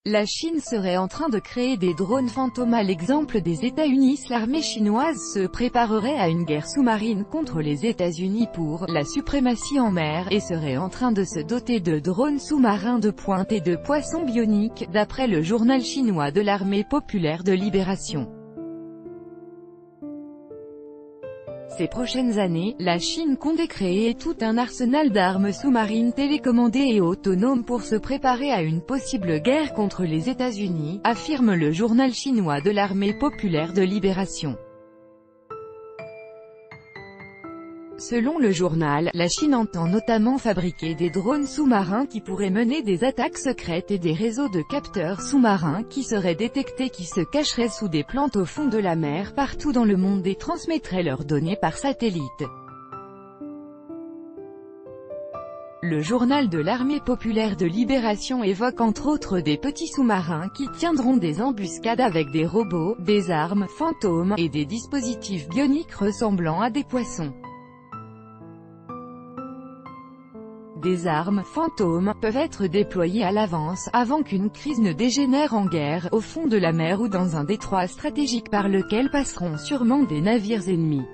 La Chine serait en train de créer des drones fantômes à l'exemple des États-Unis. L'armée chinoise se préparerait à une guerre sous-marine contre les États-Unis pour la suprématie en mer, et serait en train de se doter de drones sous-marins de pointe et de poissons bioniques, d'après le journal chinois de l'Armée populaire de libération. Ces prochaines années, la Chine compte créer tout un arsenal d'armes sous-marines télécommandées et autonomes pour se préparer à une possible guerre contre les États-Unis, affirme le journal chinois de l'Armée populaire de libération. Selon le journal, la Chine entend notamment fabriquer des drones sous-marins qui pourraient mener des attaques secrètes et des réseaux de capteurs sous-marins qui seraient détectés qui se cacheraient sous des plantes au fond de la mer partout dans le monde et transmettraient leurs données par satellite. Le journal de l'Armée populaire de libération évoque entre autres des petits sous-marins qui tiendront des embuscades avec des robots, des armes fantômes, et des dispositifs bioniques ressemblant à des poissons. Des armes fantômes peuvent être déployées à l'avance, avant qu'une crise ne dégénère en guerre, au fond de la mer ou dans un détroit stratégique par lequel passeront sûrement des navires ennemis.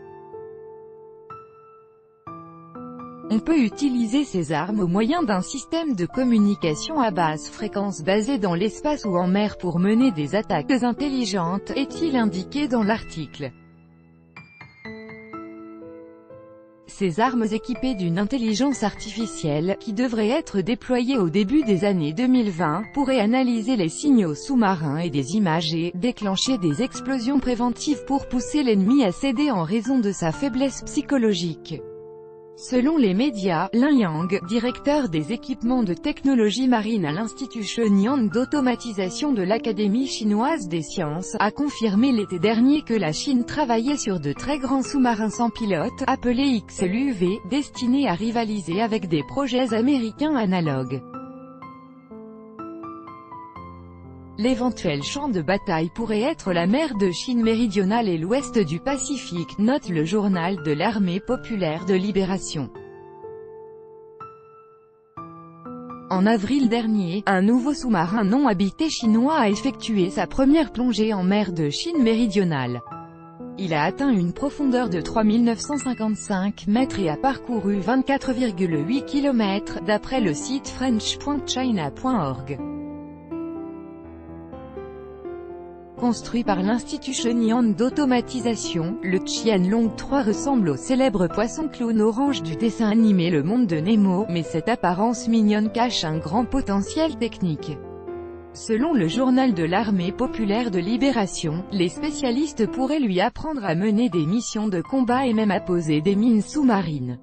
On peut utiliser ces armes au moyen d'un système de communication à basse fréquence basé dans l'espace ou en mer pour mener des attaques intelligentes, est-il indiqué dans l'article. Ces armes équipées d'une intelligence artificielle, qui devraient être déployées au début des années 2020, pourraient analyser les signaux sous-marins et des images et déclencher des explosions préventives pour pousser l'ennemi à céder en raison de sa faiblesse psychologique. Selon les médias, Lin Yang, directeur des équipements de technologie marine à l'Institut Shenyang d'automatisation de l'Académie chinoise des sciences, a confirmé l'été dernier que la Chine travaillait sur de très grands sous-marins sans pilote, appelés XLUV, destinés à rivaliser avec des projets américains analogues. L'éventuel champ de bataille pourrait être la mer de Chine méridionale et l'ouest du Pacifique, note le journal de l'Armée populaire de libération. En avril dernier, un nouveau sous-marin non habité chinois a effectué sa première plongée en mer de Chine méridionale. Il a atteint une profondeur de 3955 mètres et a parcouru 24,8 km, d'après le site french.china.org. Construit par l'Institut Shenyang d'automatisation, le Qianlong 3 ressemble au célèbre poisson clown orange du dessin animé Le Monde de Nemo, mais cette apparence mignonne cache un grand potentiel technique. Selon le journal de l'Armée populaire de libération, les spécialistes pourraient lui apprendre à mener des missions de combat et même à poser des mines sous-marines.